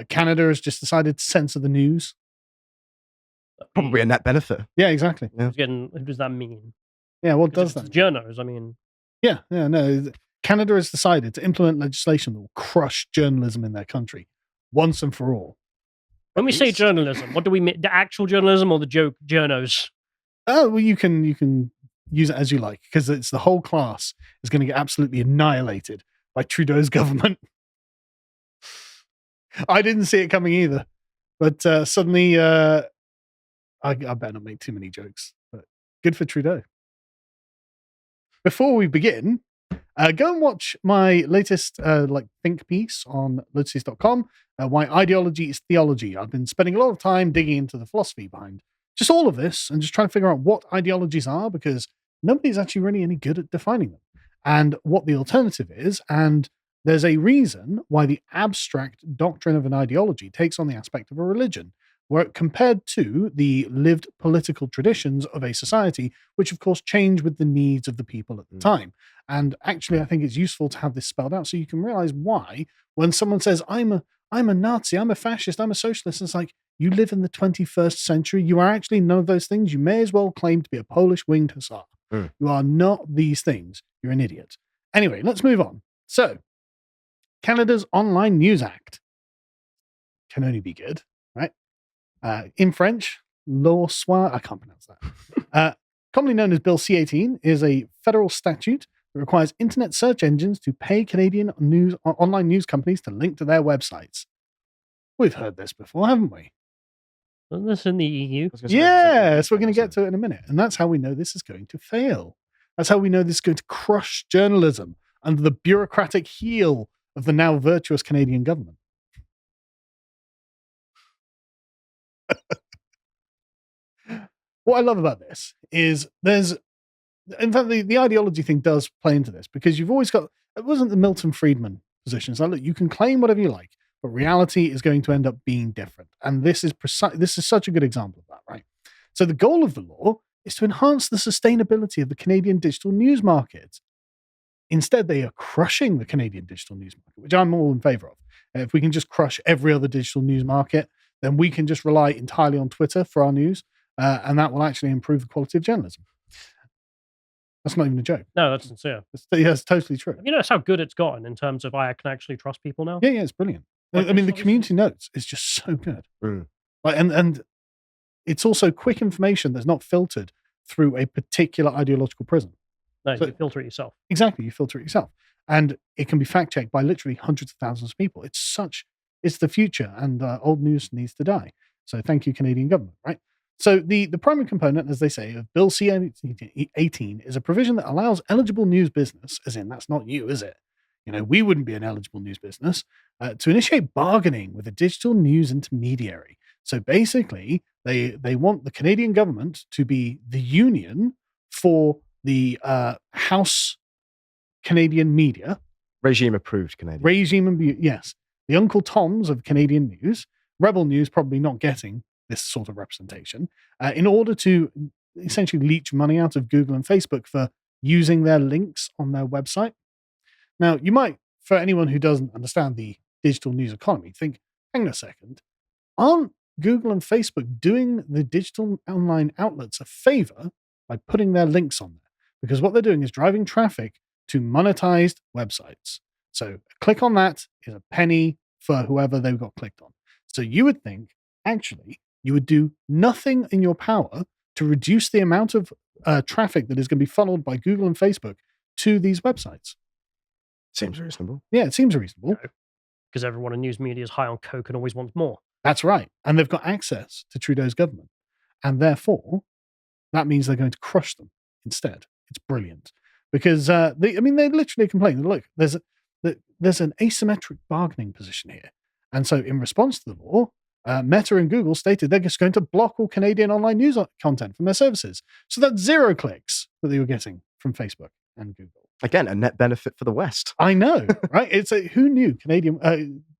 Canada has just decided to censor the news. Probably a net benefit. Yeah, exactly. Yeah. What does that mean? Yeah, what does that mean? Journos, I mean. Yeah, no. Canada has decided to implement legislation that will crush journalism in their country once and for all. When we say journalism, what do we mean? The actual journalism or the joke journos? Oh, well, you can use it as you like, because it's the whole class is going to get absolutely annihilated by Trudeau's government. I didn't see it coming either, but suddenly I better not make too many jokes, but good for Trudeau. Before we begin, go and watch my latest think piece on lotus.com, why ideology is theology. I've been spending a lot of time digging into the philosophy behind just all of this and just trying to figure out what ideologies are, because nobody's actually really any good at defining them and what the alternative is. And there's a reason why the abstract doctrine of an ideology takes on the aspect of a religion, where compared to the lived political traditions of a society, which of course change with the needs of the people at the time. And actually, I think it's useful to have this spelled out so you can realize why, when someone says, I'm a Nazi, I'm a fascist, I'm a socialist, it's like, you live in the 21st century. You are actually none of those things. You may as well claim to be a Polish winged hussar. You are not these things. You're an idiot. Anyway, let's move on. So, Canada's Online News Act can only be good, right? In French, loi soit, I can't pronounce that. Commonly known as Bill C-18, is a federal statute that requires internet search engines to pay Canadian online news companies to link to their websites. We've heard this before, haven't we? Isn't this in the EU? Yes, we're going to get to it in a minute. And that's how we know this is going to fail. That's how we know this is going to crush journalism under the bureaucratic heel of the now virtuous Canadian government. What I love about this is in fact, the ideology thing does play into this, because you've always got, it wasn't the Milton Friedman position. It's like, look, you can claim whatever you like, but reality is going to end up being different. And this is such a good example of that, right? So the goal of the law is to enhance the sustainability of the Canadian digital news market. Instead, they are crushing the Canadian digital news market, which I'm all in favor of. If we can just crush every other digital news market, then we can just rely entirely on Twitter for our news, and that will actually improve the quality of journalism. That's not even a joke. No, that's sincere. It's totally true. You notice how good it's gotten in terms of I can actually trust people now? Yeah, it's brilliant. Like, I mean, the community notes is just so good. Like, and it's also quick information that's not filtered through a particular ideological prism. No, you filter it yourself. Exactly, you filter it yourself. And it can be fact-checked by literally hundreds of thousands of people. It's the future, and old news needs to die. So thank you, Canadian government, right? So the primary component, as they say, of Bill C-18 is a provision that allows eligible news business, as in that's not you, is it? We wouldn't be an eligible news business, to initiate bargaining with a digital news intermediary. So basically, they want the Canadian government to be the union for the House Canadian media. Regime-approved Canadian. Yes. The Uncle Toms of Canadian news, Rebel News probably not getting this sort of representation, in order to essentially leech money out of Google and Facebook for using their links on their website. Now, you might, for anyone who doesn't understand the digital news economy, think, hang on a second, aren't Google and Facebook doing the digital online outlets a favor by putting their links on there? Because what they're doing is driving traffic to monetized websites. So a click on that is a penny for whoever they've got clicked on. So you would think, actually, you would do nothing in your power to reduce the amount of traffic that is going to be funneled by Google and Facebook to these websites. Seems reasonable. Yeah, it seems reasonable. Because everyone in news media is high on coke and always wants more. That's right. And they've got access to Trudeau's government. And therefore, that means they're going to crush them instead. It's brilliant. Because, they literally complain. Look, there's an asymmetric bargaining position here. And so in response to the law, Meta and Google stated they're just going to block all Canadian online news content from their services. So that's 0 clicks that they were getting from Facebook and Google. Again, a net benefit for the West. I know, right? Who knew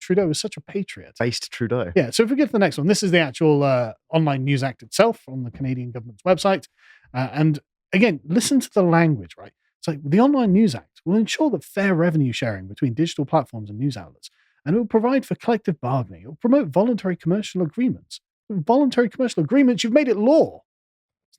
Trudeau was such a patriot? Based Trudeau. Yeah, so if we get to the next one, this is the actual Online News Act itself on the Canadian government's website. And again, listen to the language, right? So the Online News Act will ensure that fair revenue sharing between digital platforms and news outlets and it will provide for collective bargaining. It will promote voluntary commercial agreements. Voluntary commercial agreements, you've made it law.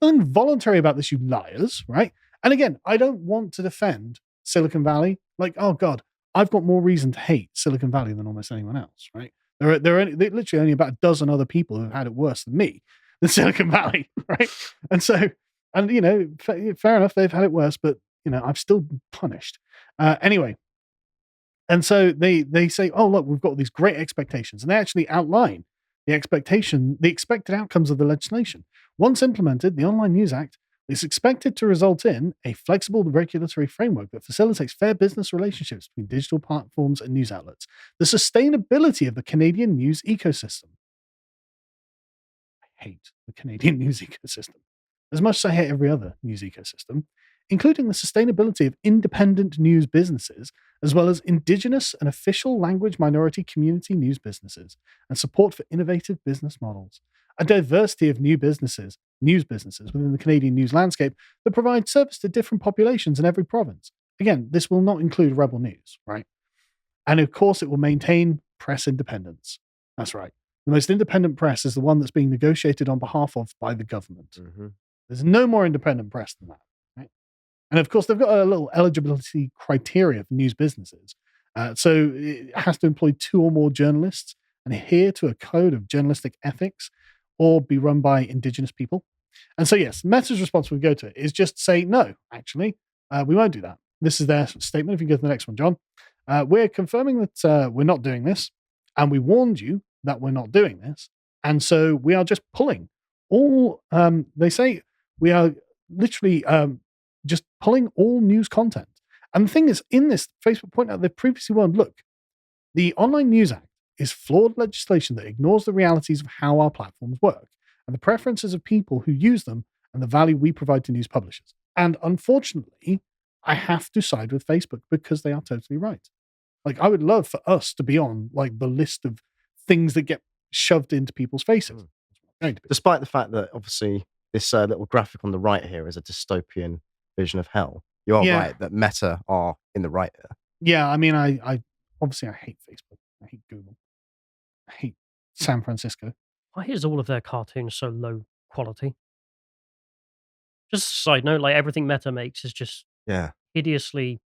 There's nothing voluntary about this, you liars, right? And again, I don't want to defend Silicon Valley. Like, oh God, I've got more reason to hate Silicon Valley than almost anyone else, right? There are literally only about a dozen other people who've had it worse than me than Silicon Valley, right? And so, and you know, fair enough, they've had it worse, but you know, I've still been punished. Anyway, and so they say, oh look, we've got these great expectations, and they actually outline the expected outcomes of the legislation. Once implemented, the Online News Act is expected to result in a flexible regulatory framework that facilitates fair business relationships between digital platforms and news outlets. The sustainability of the Canadian news ecosystem. I hate the Canadian news ecosystem as much as I hate every other news ecosystem, including the sustainability of independent news businesses, as well as Indigenous and official language minority community news businesses, and support for innovative business models. A diversity of news businesses within the Canadian news landscape that provide service to different populations in every province. Again, this will not include Rebel News, right? And of course, it will maintain press independence. That's right. The most independent press is the one that's being negotiated on behalf of by the government. Mm-hmm. There's no more independent press than that, right? And of course, they've got a little eligibility criteria for news businesses. So it has to employ 2 or more journalists and adhere to a code of journalistic ethics or be run by Indigenous people. And so, yes, Meta's response when we go to it is just say, no, actually, we won't do that. This is their statement. If you go to the next one, John. We're confirming that we're not doing this, and we warned you that we're not doing this. And so we are just pulling all, they say we are literally just pulling all news content. And the thing is, in this, Facebook point out they've previously warned, look, the Online News Act is flawed legislation that ignores the realities of how our platforms work and the preferences of people who use them and the value we provide to news publishers. And unfortunately, I have to side with Facebook because they are totally right. Like, I would love for us to be on like the list of things that get shoved into people's faces. Despite the fact that obviously this little graphic on the right here is a dystopian vision of hell. You are right that Meta are in the right here. Yeah, I mean, I obviously I hate Facebook. I hate Google. I hate San Francisco. Why is all of their cartoons so low quality? Just a side note, like everything Meta makes is just hideously,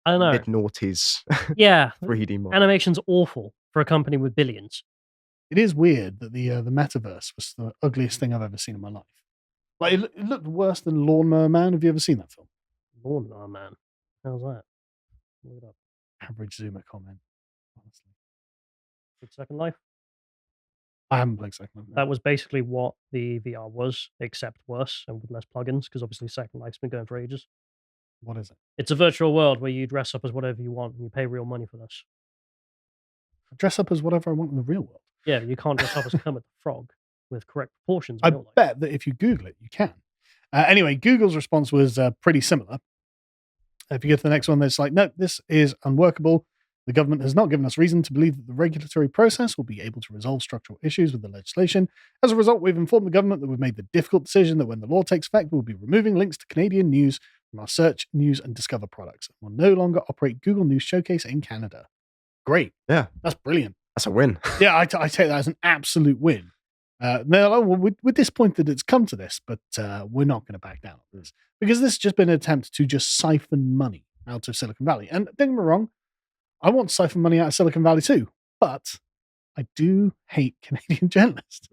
I don't know. Mid-noughties. Yeah. 3D model. Animation's awful for a company with billions. It is weird that the metaverse was the ugliest thing I've ever seen in my life. Like, it looked worse than Lawnmower Man. Have you ever seen that film? Lawnmower Man? How's that? Look it up. Average Zoomer comment, honestly. Did Second Life? I haven't played Second Life. No. That was basically what the VR was, except worse and with less plugins, because obviously Second Life's been going for ages. What is it? It's a virtual world where you dress up as whatever you want and you pay real money for this. Dress up as whatever I want in the real world. Yeah, you can't dress up as Kermit the Frog with correct proportions. I bet that if you Google it, you can. Anyway, Google's response was pretty similar. If you go to the next one, there's like, no, this is unworkable. The government has not given us reason to believe that the regulatory process will be able to resolve structural issues with the legislation. As a result, we've informed the government that we've made the difficult decision that when the law takes effect, we'll be removing links to Canadian news from our search, news, and discover products. We'll no longer operate Google News Showcase in Canada. Great. Yeah. That's brilliant. That's a win. Yeah, I take that as an absolute win. Now, we're disappointed it's come to this, but we're not going to back down on this because this has just been an attempt to just siphon money out of Silicon Valley. And don't get me wrong, I want to siphon money out of Silicon Valley too, but I do hate Canadian journalists.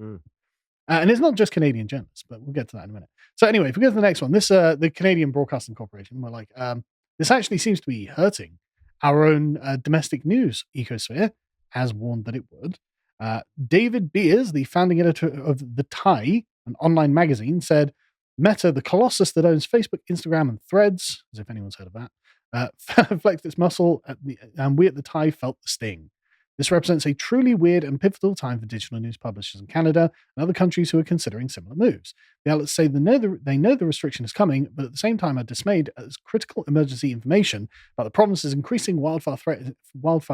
And it's not just Canadian journalists, but we'll get to that in a minute. So anyway, if we go to the next one, this the Canadian Broadcasting Corporation, we're like, this actually seems to be hurting our own domestic news ecosphere, as warned that it would. David Beers, the founding editor of The Tie, an online magazine, said, Meta, the colossus that owns Facebook, Instagram, and Threads, as if anyone's heard of that, flexed its muscle, and we at The Tie felt the sting. This represents a truly weird and pivotal time for digital news publishers in Canada and other countries who are considering similar moves. The outlets say they know the restriction is coming, but at the same time are dismayed as critical emergency information about the province's increasing wildfire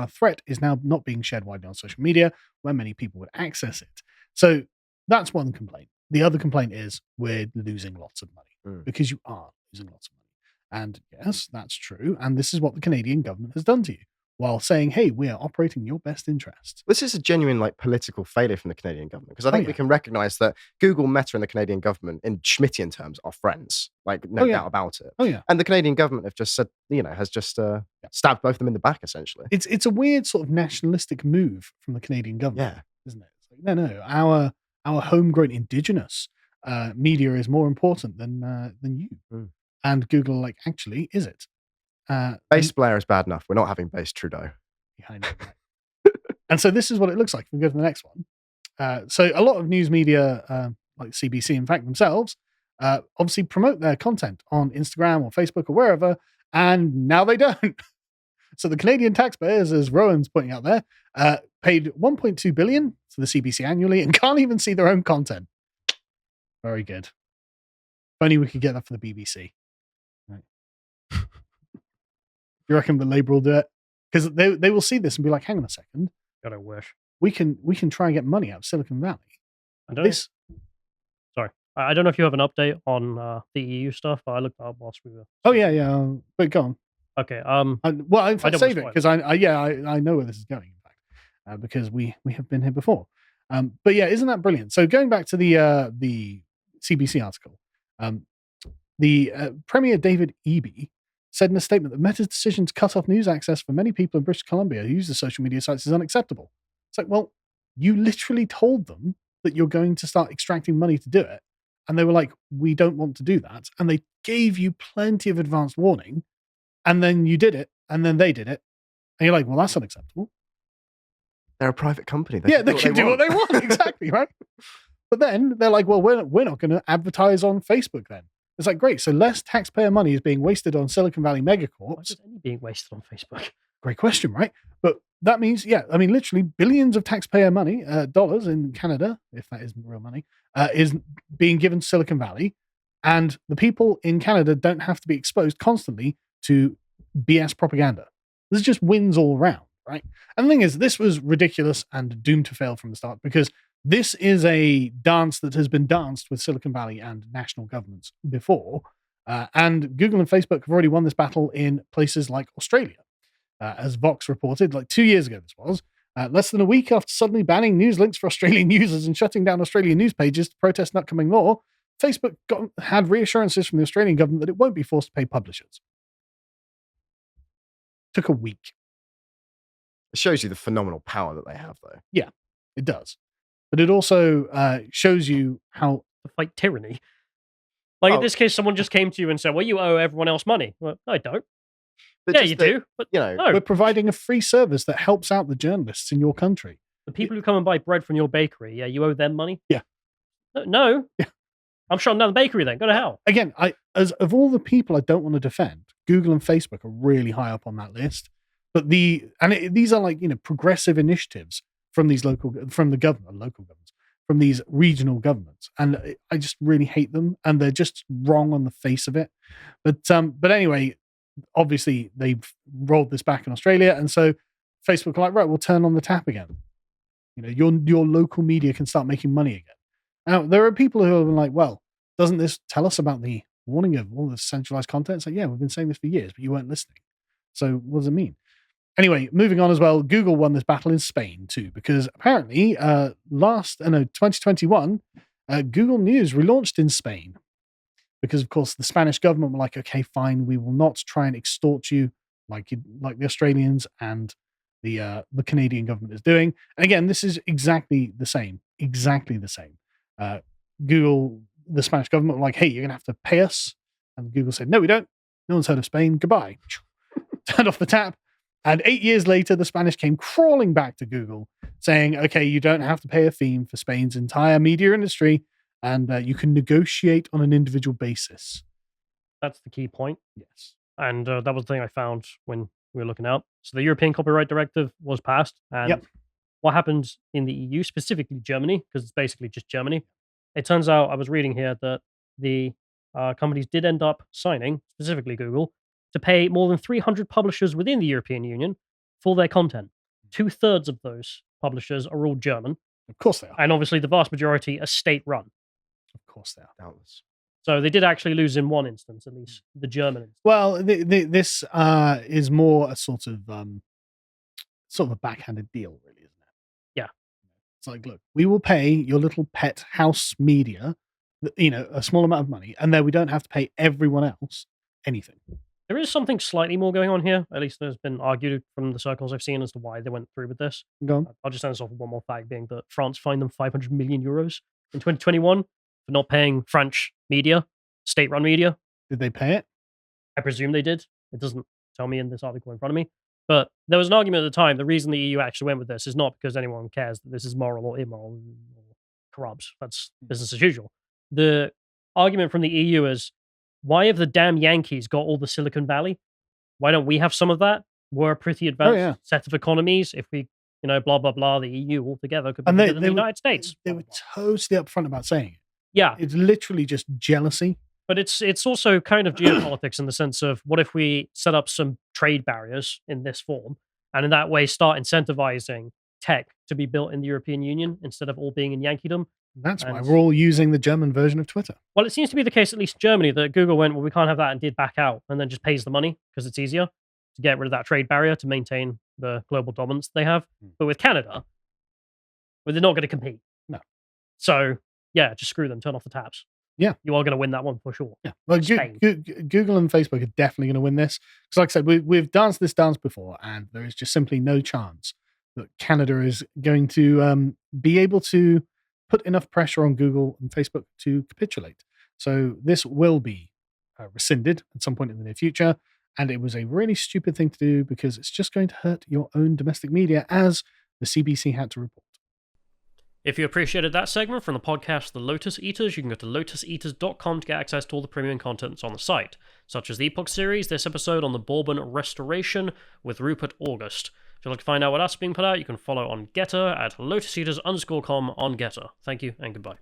threat is now not being shared widely on social media, where many people would access it. So that's one complaint. The other complaint is we're losing lots of money because you are losing lots of money. And yes, that's true. And this is what the Canadian government has done to you. while saying, hey, we are operating in your best interest. This is a genuine political failure from the Canadian government, because I think we can recognise that Google, Meta and the Canadian government in Schmittian terms are friends, no doubt about it. Oh yeah. And the Canadian government have just said, has just stabbed both of them in the back, essentially. It's a weird sort of nationalistic move from the Canadian government, isn't it? It's like, no, our homegrown indigenous media is more important than you. Mm. And Google, actually, is it? Base Blair is bad enough. We're not having base Trudeau. Yeah, I know, right? And so this is what it looks like. We go to the next one. So a lot of news media, like CBC, in fact, themselves, obviously promote their content on Instagram or Facebook or wherever, and now they don't. So the Canadian taxpayers, as Rowan's pointing out there, paid $1.2 billion to the CBC annually and can't even see their own content. Very good. If only we could get that for the BBC. Right. You reckon the Labour will do it? Because they will see this and be like, hang on a second. God, I wish. We can try and get money out of Silicon Valley. Sorry. I don't know if you have an update on the EU stuff, but I looked up whilst we were... Oh, yeah. But go on. Okay. Well, in fact, save it, because I know where this is going, in fact, because we have been here before. But yeah, isn't that brilliant? So going back to the CBC article, the Premier David Eby said in a statement that Meta's decision to cut off news access for many people in British Columbia who use the social media sites is unacceptable. It's like, well, you literally told them that you're going to start extracting money to do it. And they were like, we don't want to do that. And they gave you plenty of advanced warning. And then you did it. And then they did it. And you're like, well, that's unacceptable. They're a private company. They can do what they want. Exactly, right? But then they're like, well, we're not going to advertise on Facebook then. It's like, great. So less taxpayer money is being wasted on Silicon Valley megacorps. Why is any being wasted on Facebook? Great question, right? But that means, literally billions of taxpayer money, dollars in Canada, if that is real money, is being given to Silicon Valley. And the people in Canada don't have to be exposed constantly to BS propaganda. This just wins all around, right? And the thing is, this was ridiculous and doomed to fail from the start, because this is a dance that has been danced with Silicon Valley and national governments before. And Google and Facebook have already won this battle in places like Australia. As Vox reported, 2 years ago this was, less than a week after suddenly banning news links for Australian users and shutting down Australian news pages to protest an upcoming law, Facebook had reassurances from the Australian government that it won't be forced to pay publishers. Took a week. It shows you the phenomenal power that they have, though. Yeah, it does. But it also shows you how... To fight tyranny. In this case, someone just came to you and said, well, you owe everyone else money. Well, no, I don't. But you do. But no. We're providing a free service that helps out the journalists in your country. The people who come and buy bread from your bakery, you owe them money? Yeah. No. Yeah. I'm shutting down the bakery then. Go to hell. Again, as of all the people I don't want to defend, Google and Facebook are really high up on that list. But these are progressive initiatives from these local governments, from these regional governments. And I just really hate them. And they're just wrong on the face of it. But anyway, obviously they've rolled this back in Australia. And so Facebook are like, right, we'll turn on the tap again. Your local media can start making money again. Now, there are people who are like, well, doesn't this tell us about the warning of all the centralized content? It's like, yeah, we've been saying this for years, but you weren't listening. So what does it mean? Anyway, moving on as well, Google won this battle in Spain too, because apparently 2021, Google News relaunched in Spain. Because, of course, the Spanish government were like, okay, fine, we will not try and extort you like the Australians and the Canadian government is doing. And again, this is exactly the same. Google, the Spanish government were like, hey, you're going to have to pay us. And Google said, no, we don't. No one's heard of Spain. Goodbye. Turned off the tap. And 8 years later, the Spanish came crawling back to Google saying, okay, you don't have to pay a fee for Spain's entire media industry. And you can negotiate on an individual basis. That's the key point. Yes. And that was the thing I found when we were looking out. So the European Copyright Directive was passed. And what happens in the EU, specifically Germany, because it's basically just Germany. It turns out, I was reading here, that the companies did end up signing, specifically Google, to pay more than 300 publishers within the European Union for their content. 2/3 of those publishers are all German. Of course they are. And obviously the vast majority are state-run. Of course they are. Doubtless. So they did actually lose in one instance, at least, the German instance. Well, this is more a sort of sort of a backhanded deal, really, isn't it? Yeah. It's like, look, we will pay your little pet house media, a small amount of money, and then we don't have to pay everyone else anything. There is something slightly more going on here. At least there's been argued from the circles I've seen as to why they went through with this. Go on. I'll just end this off with one more fact, being that France fined them 500 million euros in 2021 for not paying French media, state-run media. Did they pay it? I presume they did. It doesn't tell me in this article in front of me. But there was an argument at the time. The reason the EU actually went with this is not because anyone cares that this is moral or immoral or corrupt. That's business as usual. The argument from the EU is, why have the damn Yankees got all the Silicon Valley? Why don't we have some of that? We're a pretty advanced set of economies. If we, blah, blah, blah, the EU altogether could be bigger than the United States. They were totally upfront about saying it. Yeah. It's literally just jealousy. But it's also kind of geopolitics in the sense of, what if we set up some trade barriers in this form, and in that way start incentivizing tech to be built in the European Union instead of all being in Yankeedom? That's why we're all using the German version of Twitter. Well, it seems to be the case, at least in Germany, that Google went, well, we can't have that, and did back out, and then just pays the money because it's easier to get rid of that trade barrier to maintain the global dominance they have. But with Canada, they're not going to compete. No. So, yeah, just screw them, turn off the taps. Yeah. You are going to win that one for sure. Yeah. Well, Google and Facebook are definitely going to win this. Because like I said, we've danced this dance before, and there is just simply no chance that Canada is going to be able to put enough pressure on Google and Facebook to capitulate. So this will be rescinded at some point in the near future. And it was a really stupid thing to do because it's just going to hurt your own domestic media, as the CBC had to report. If you appreciated that segment from the podcast The Lotus Eaters, you can go to lotuseaters.com to get access to all the premium content that's on the site, such as the Epoch series, this episode on the Bourbon Restoration with Rupert August. If you'd like to find out what else is being put out, you can follow on Getter at lotuseaters_com on Getter. Thank you and goodbye.